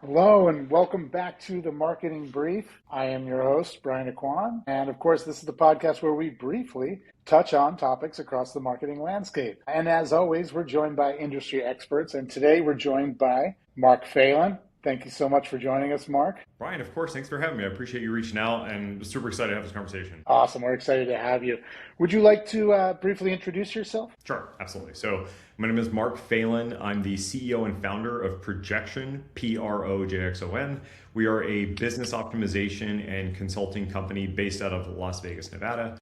Hello and welcome back to the Marketing Brief. I am your host, Brian Aquan. And of course, this is the podcast where we briefly touch on topics across the marketing landscape. And as always, we're joined by industry experts. And today we're joined by Mark Phelan. Thank you so much for joining us, Mark. Brian, of course. Thanks for having me. I appreciate you reaching out and super excited to have this conversation. Awesome. We're excited to have you. Would you like to briefly introduce yourself? Sure, absolutely. So my name is Mark Phelan. I'm the CEO and founder of Projxon, Projxon. We are a business optimization and consulting company based out of Las Vegas, Nevada.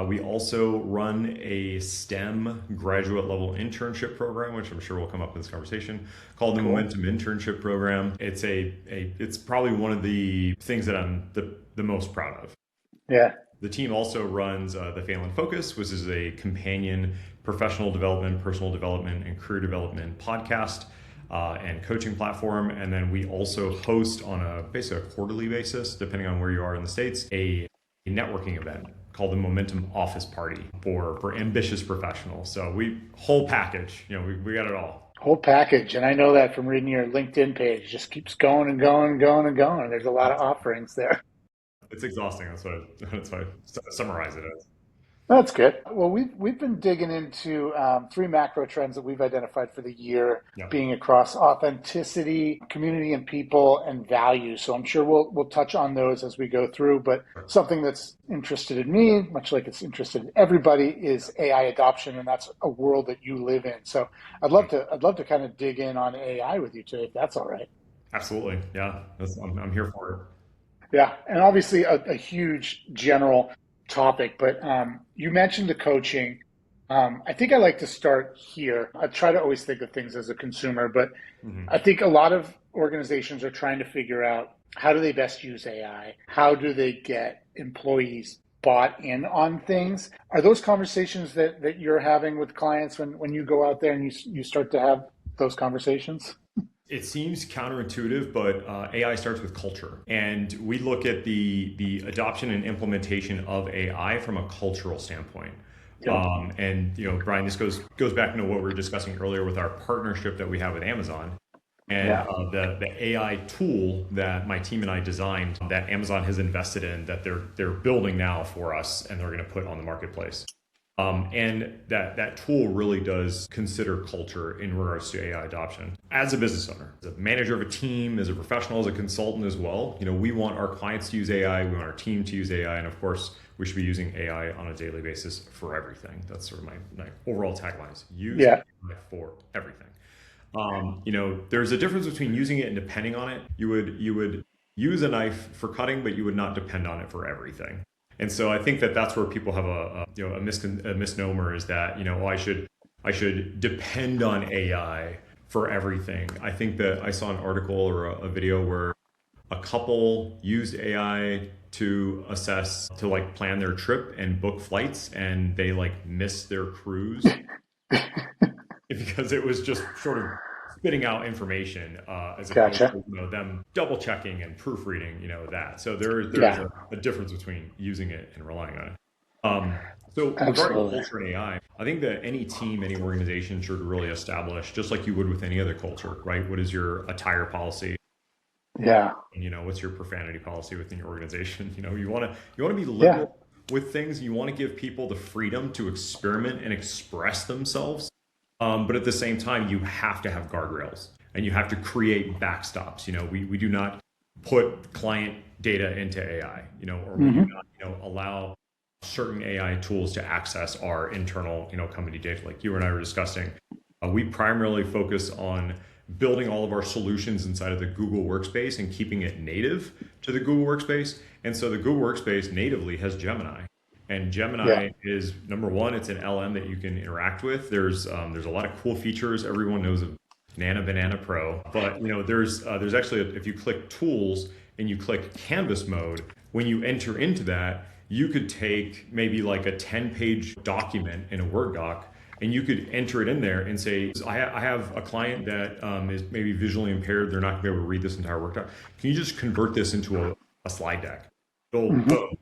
We also run a STEM graduate level internship program, which I'm sure will come up in this conversation, called the Momentum Internship Program. It's probably one of the things that I'm the most proud of. Yeah. The team also runs the Phelan Focus, which is a companion professional development, personal development, and career development podcast and coaching platform. And then we also host on basically a quarterly basis, depending on where you are in the States, a networking event called the Momentum Office Party for ambitious professionals. So whole package, we got it all. Whole package. And I know that from reading your LinkedIn page, just keeps going and going and going and going. There's a lot of offerings there. It's exhausting. That's what I summarize it as. That's good. Well, we've been digging into three macro trends that we've identified for the year, being across authenticity, community and people, and value. So I'm sure we'll touch on those as we go through. But something that's interested in me, much like it's interested in everybody, is AI adoption, and that's a world that you live in. So I'd love to kind of dig in on AI with you today, if that's all right. Absolutely, yeah. I'm here for it. Yeah, and obviously a huge general topic, but you mentioned the coaching. I think I like to start here. I try to always think of things as a consumer, but I think a lot of organizations are trying to figure out how do they best use AI? How do they get employees bought in on things? Are those conversations that you're having with clients when you go out there and you start to have those conversations? It seems counterintuitive, but AI starts with culture. And we look at the adoption and implementation of AI from a cultural standpoint. Yeah. Brian, this goes back into what we were discussing earlier with our partnership that we have with Amazon. And the AI tool that my team and I designed that Amazon has invested in, that they're building now for us and they're going to put on the marketplace. And that tool really does consider culture in regards to AI adoption. As a business owner, as a manager of a team, as a professional, as a consultant as well, we want our clients to use AI, we want our team to use AI, and of course, we should be using AI on a daily basis for everything. That's sort of my overall tagline is use AI for everything. There's a difference between using it and depending on it. You would use a knife for cutting, but you would not depend on it for everything. And so I think that's where people have a misnomer is that, I should depend on AI for everything. I think that I saw an article or a video where a couple used AI to plan their trip and book flights, and they missed their cruise because it was just sort of spitting out information as opposed to them double checking and proofreading, that. So there's a difference between using it and relying on it. So regarding culture and AI, I think that any team, any organization should really establish, just like you would with any other culture, right? What is your attire policy? Yeah. And, what's your profanity policy within your organization? You want to be liberal with things. You want to give people the freedom to experiment and express themselves. But at the same time, you have to have guardrails and you have to create backstops. We do not put client data into AI, or we do not, allow certain AI tools to access our internal, company data. Like you and I were discussing, we primarily focus on building all of our solutions inside of the Google Workspace and keeping it native to the Google Workspace. And so the Google Workspace natively has Gemini. And Gemini is, number one, it's an LM that you can interact with. There's a lot of cool features. Everyone knows of Banana Pro, but there's actually if you click Tools and you click Canvas mode, when you enter into that, you could take maybe like a 10-page document in a Word doc, and you could enter it in there and say, I have a client that is maybe visually impaired. They're not going to be able to read this entire Word doc. Can you just convert this into a slide deck? It'll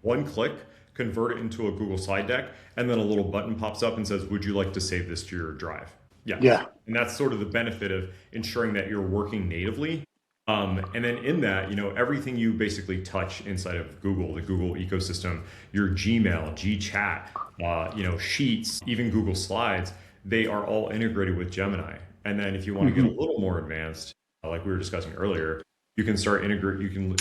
one click, convert it into a Google slide deck, and then a little button pops up and says, would you like to save this to your drive? Yes. Yeah. And that's sort of the benefit of ensuring that you're working natively And then in that, everything you basically touch inside of Google, the Google ecosystem, your Gmail, GChat, Sheets, even Google Slides, they are all integrated with Gemini. And then if you want to get a Hmm. little more advanced, like we were discussing earlier, you can start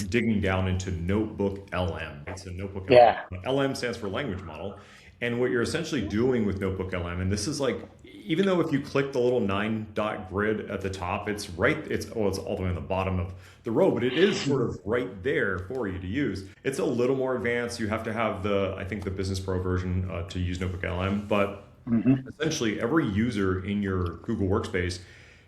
digging down into Notebook LM. It's a Notebook LM. Yeah. LM stands for language model. And what you're essentially doing with Notebook LM, and this is like, even though if you click the little 9 dot grid at the top, it's all the way on the bottom of the row, but it is sort of right there for you to use. It's a little more advanced. You have to have I think the Business Pro version to use Notebook LM, but Hmm. essentially every user in your Google Workspace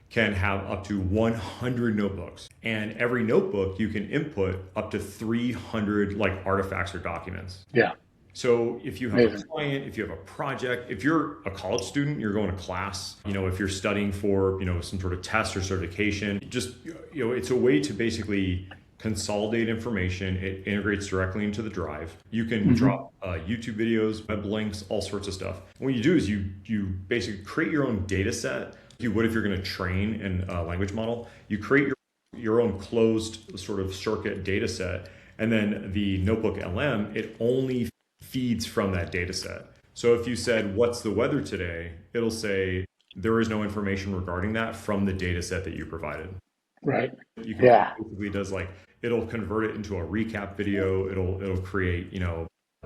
can have up to 100 notebooks, and every notebook you can input up to 300 like artifacts or documents. Yeah. So if you have a Amazing. client, if you have a project, if you're a college student, you're going to class, if you're studying for, some sort of test or certification, just, it's a way to basically consolidate information. It integrates directly into the drive. You can Hmm. drop YouTube videos, web links, all sorts of stuff. And what you do is you basically create your own data set. You would if you're going to train in a language model. You create your own closed sort of circuit data set. And then the Notebook LM, it only feeds from that data set. So if you said, what's the weather today? It'll say, there is no information regarding that from the data set that you provided. Right. You can Yeah. basically it'll convert it into a recap video. It'll create,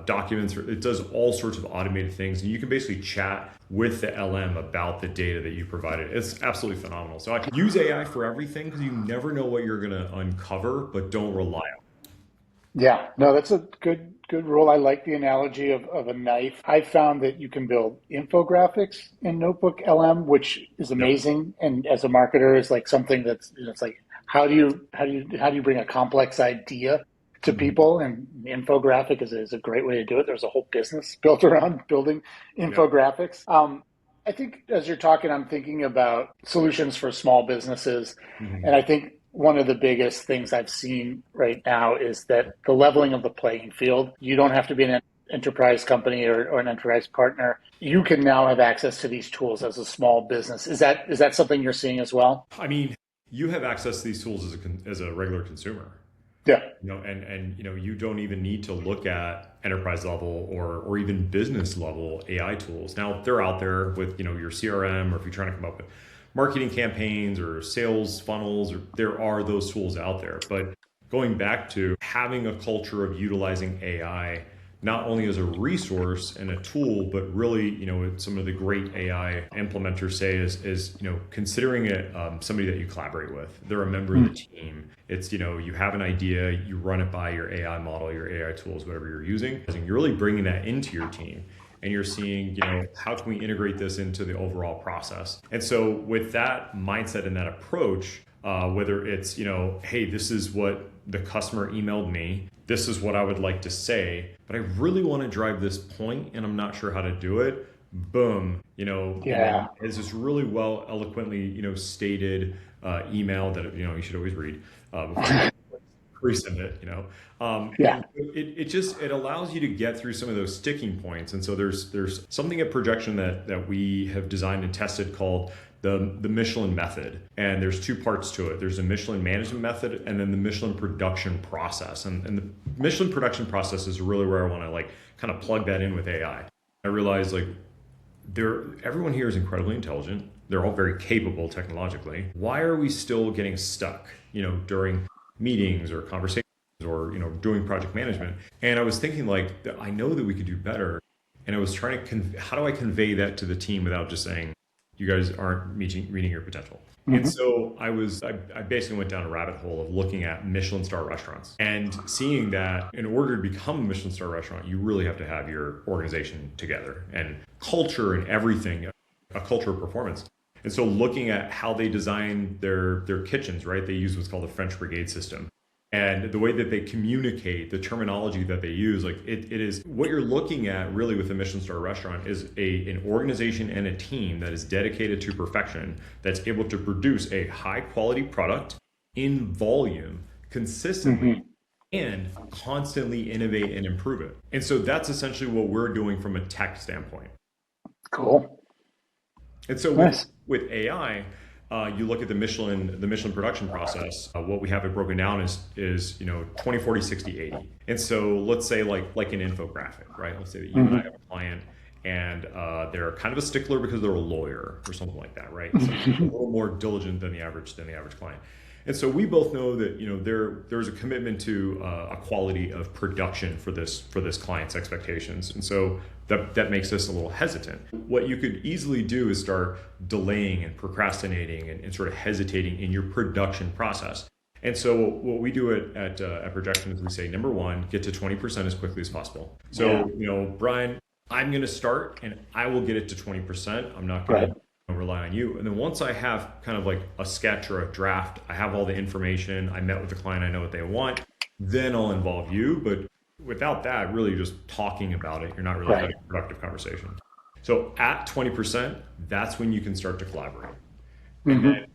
documents. It does all sorts of automated things. And you can basically chat with the LM about the data that you provided. It's absolutely phenomenal. So I use AI for everything because you never know what you're going to uncover, but don't rely on Yeah. No, that's a good rule. I like the analogy of a knife. I found that you can build infographics in Notebook LM, which is it. Yep. amazing. And as a marketer, is like something that's it's like how do you bring a complex idea to Mhm. people? And infographic is a great way to do it. There's a whole business built around building Yep. infographics. I think as you're talking, I'm thinking about solutions for small businesses. And Mhm. I think one of the biggest things I've seen right now is that the leveling of the playing field. You don't have to be an enterprise company or an enterprise partner. You can now have access to these tools as a small business. Is that something you're seeing as well? I mean, you have access to these tools as a regular consumer. Yeah. And you don't even need to look at enterprise level or even business level AI tools. Now they're out there with your CRM, or if you're trying to come up with marketing campaigns or sales funnels, or there are those tools out there. But going back to having a culture of utilizing AI not only as a resource and a tool, but really, what some of the great AI implementers say is considering it somebody that you collaborate with. They're a member of the team. It's, you have an idea, you run it by your AI model, your AI tools, whatever you're using. And you're really bringing that into your team. And you're seeing, how can we integrate this into the overall process? And so with that mindset and that approach, whether it's, hey, this is what the customer emailed me, this is what I would like to say, but I really want to drive this point and I'm not sure how to do it. Boom, and then Yeah. it's this really well eloquently, stated email that, you should always read before you resend it, Yeah. it allows you to get through some of those sticking points. And so there's something at Projxon that we have designed and tested called the Michelin method. And there's two parts to it. There's a Michelin management method and then the Michelin production process. And the Michelin production process is really where I want to kind of plug that in with AI. I realize everyone here is incredibly intelligent. They're all very capable technologically. Why are we still getting stuck, during meetings or conversations or, doing project management? And I was thinking I know that we could do better. And I was trying to, how do I convey that to the team without just saying, you guys aren't meeting your potential? And Hmm. so I basically went down a rabbit hole of looking at Michelin star restaurants and seeing that in order to become a Michelin star restaurant, you really have to have your organization together and culture and everything, a culture of performance. And so looking at how they design their kitchens, right? They use what's called the French Brigade system. And the way that they communicate, the terminology that they use, it is what you're looking at really with a Michelin star restaurant is an organization and a team that is dedicated to perfection, that's able to produce a high quality product in volume consistently Hmm. and constantly innovate and improve it. And so that's essentially what we're doing from a tech standpoint. Cool. And so with Nice. with AI, you look at the Michelin production process. What we have it broken down is 20, 40, 60, 80. And so let's say like an infographic, right? Let's say that you and I have a client, and they're kind of a stickler because they're a lawyer or something like that, right? So a little more diligent than the average client. And so we both know that there's a commitment to a quality of production for this client's expectations, and so that makes us a little hesitant. What you could easily do is start delaying and procrastinating and sort of hesitating in your production process. And so what we do at Projxon is we say, number one, get to 20% as quickly as possible. So Brian, I'm going to start and I will get it to 20%. I'm not going to rely on you. And then once I have kind of like a sketch or a draft, I have all the information, I met with the client, I know what they want, then I'll involve you. But without that, really just talking about it, you're not really having a productive conversation. So at 20%, that's when you can start to collaborate. And then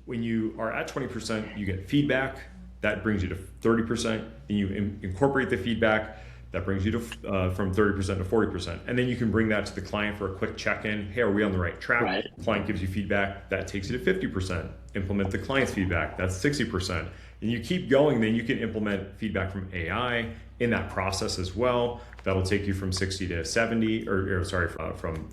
when you are at 20%, you get feedback. That brings you to 30%. Then you incorporate the feedback. That brings you to from 30% to 40%. And then you can bring that to the client for a quick check-in. Hey, are we on the right track? The client gives you feedback. That takes you to 50%. Implement the client's feedback. That's 60%. And you keep going, then you can implement feedback from AI in that process as well. That'll take you from 60 to 70, from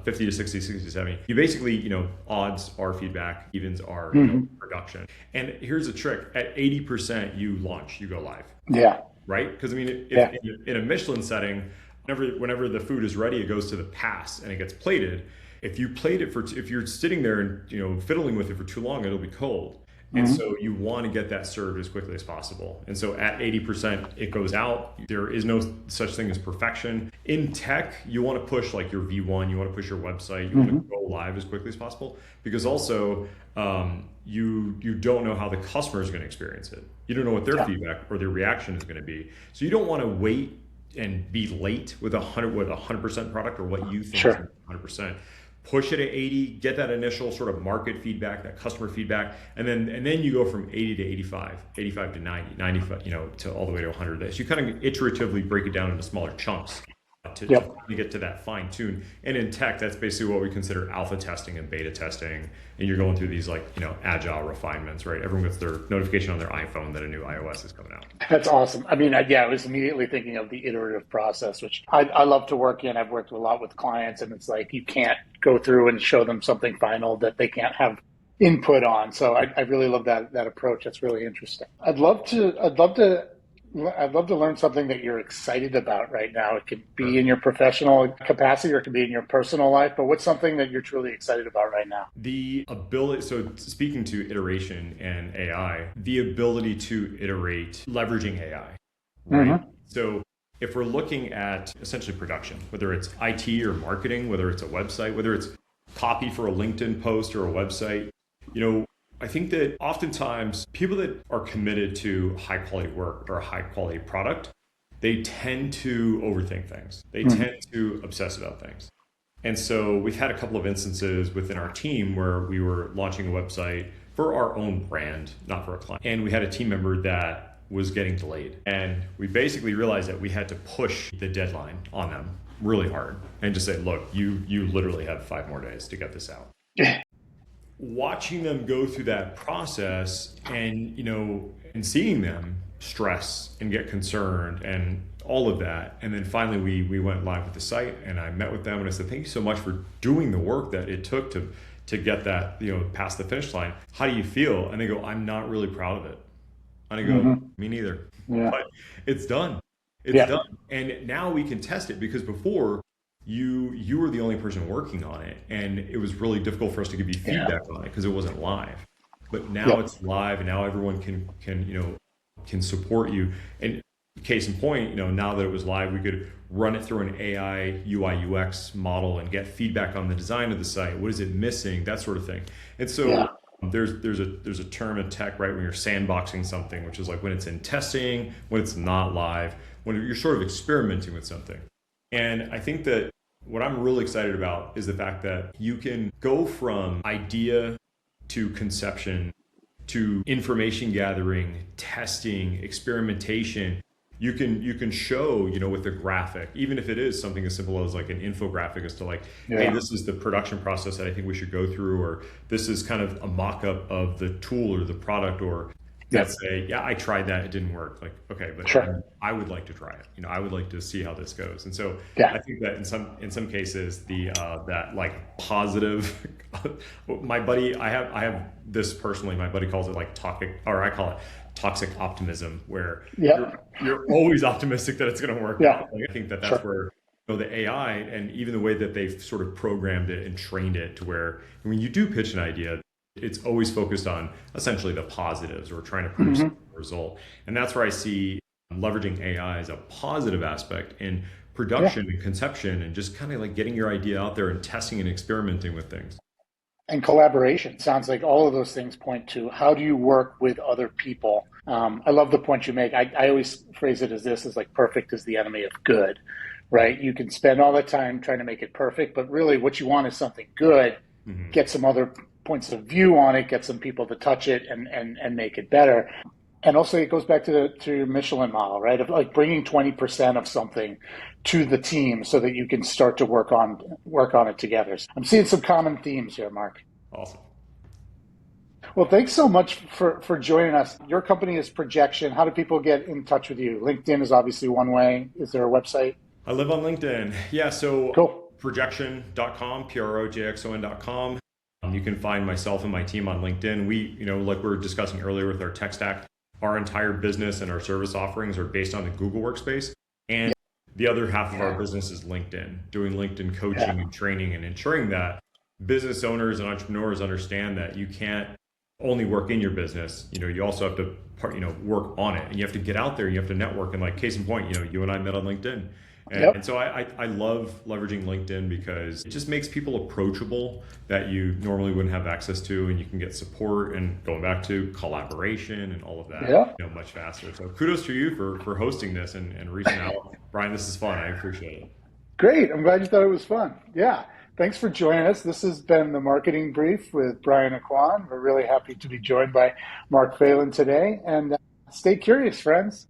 50 to 60, 60 to 70. You basically, odds are feedback, evens are production. And here's a trick. At 80%, you launch, you go live. Yeah. Right? Because I mean, if in a Michelin setting, whenever the food is ready, it goes to the pass and it gets plated. If you plate it if you're sitting there and fiddling with it for too long, it'll be cold. And so you want to get that served as quickly as possible. And so at 80%, it goes out. There is no such thing as perfection. In tech, you want to push like your V1, you want to push your website, you want to go live as quickly as possible, because also you don't know how the customer is going to experience it. You don't know what their feedback or their reaction is going to be. So you don't want to wait and be late with 100% product or what you think is 100%. Push it at 80, get that initial sort of market feedback, that customer feedback, and then you go from 80 to 85, 85 to 90, 95, to all the way to 100. So you kind of iteratively break it down into smaller chunks to finally get to that fine tune. And in tech, that's basically what we consider alpha testing and beta testing. And you're going through these agile refinements, right? Everyone gets their notification on their iPhone that a new iOS is coming out. That's awesome. I mean, I was immediately thinking of the iterative process, which I love to work in. I've worked a lot with clients, and it's like you can't go through and show them something final that they can't have input on. So I really love that approach. That's really interesting. I'd love to learn something that you're excited about right now. It could be in your professional capacity or it could be in your personal life, but what's something that you're truly excited about right now? The ability, so speaking to iteration and AI, the ability to iterate leveraging AI, right? So if we're looking at essentially production, whether it's IT or marketing, whether it's a website, whether it's copy for a LinkedIn post or a website, I think that oftentimes people that are committed to high quality work or a high quality product, they tend to overthink things. They tend to obsess about things. And so we've had a couple of instances within our team where we were launching a website for our own brand, not for a client. And we had a team member that was getting delayed. And we basically realized that we had to push the deadline on them really hard and just say, look, you literally have 5 more days to get this out. Watching them go through that process and seeing them stress and get concerned and all of that, and then finally we went live with the site, and I met with them and I said, thank you so much for doing the work that it took to get that past the finish line. How do you feel? And they go, I'm not really proud of it. And I go, me neither. But it's done. It's done, and now we can test it, because before you were the only person working on it, and it was really difficult for us to give you feedback on it because it wasn't live. But now it's live, and now everyone can support you. And case in point, now that it was live, we could run it through an AI UI UX model and get feedback on the design of the site. What is it missing? That sort of thing. And so there's a term in tech, right, when you're sandboxing something, which is like when it's in testing, when it's not live, when you're sort of experimenting with something. And I think that what I'm really excited about is the fact that you can go from idea to conception to information gathering, testing, experimentation, you can show, with a graphic, even if it is something as simple as like an infographic as to like, hey, Yeah. this is the production process that I think we should go through, or this is kind of a mock-up of the tool or the product, or that Yep. say, yeah, I tried that, it didn't work. Like, okay, but Sure. I would like to try it. I would like to see how this goes. And so Yeah. I think that in some cases, the that like positive, my buddy, I have this personally. My buddy calls it like toxic, or I call it toxic optimism, where Yep. you're always optimistic that it's going to work Yeah. out. Like, I think that that's Sure. where the AI and even the way that they've sort of programmed it and trained it to where when you do pitch an idea, it's always focused on essentially the positives or trying to produce a Hmm. result. And that's where I see leveraging AI as a positive aspect in Yeah. production and conception and just kind of like getting your idea out there and testing and experimenting with things. And collaboration sounds like all of those things point to how do you work with other people. I love the point you make. I always phrase it as this: is like perfect is the enemy of good, right? You can spend all the time trying to make it perfect, but really what you want is something good. Hmm. Get some other points of view on it, get some people to touch it and make it better. And also it goes back to your Michelin model, right? Of like bringing 20% of something to the team so that you can start to work on it together. I'm seeing some common themes here, Mark. Awesome. Well, thanks so much for joining us. Your company is Projxon. How do people get in touch with you? LinkedIn is obviously one way. Is there a website? I live on LinkedIn. Yeah, so Cool. Projxon.com, projxon.com. You can find myself and my team on LinkedIn. We, like we were discussing earlier with our tech stack, our entire business and our service offerings are based on the Google Workspace. And the other half of our business is LinkedIn, doing LinkedIn Yeah. coaching and training and ensuring that business owners and entrepreneurs understand that you can't only work in your business. You also have to work on it, and you have to get out there. You have to network. And like case in point, you and I met on LinkedIn. And Yep. so I love leveraging LinkedIn because it just makes people approachable that you normally wouldn't have access to, and you can get support and going back to collaboration and all of that, Yeah. much faster. So kudos to you for hosting this and reaching out. Brian, this is fun. I appreciate it. Great. I'm glad you thought it was fun. Yeah. Thanks for joining us. This has been the Marketing Brief with Brian Aquan. We're really happy to be joined by Mark Phelan today. And stay curious, friends.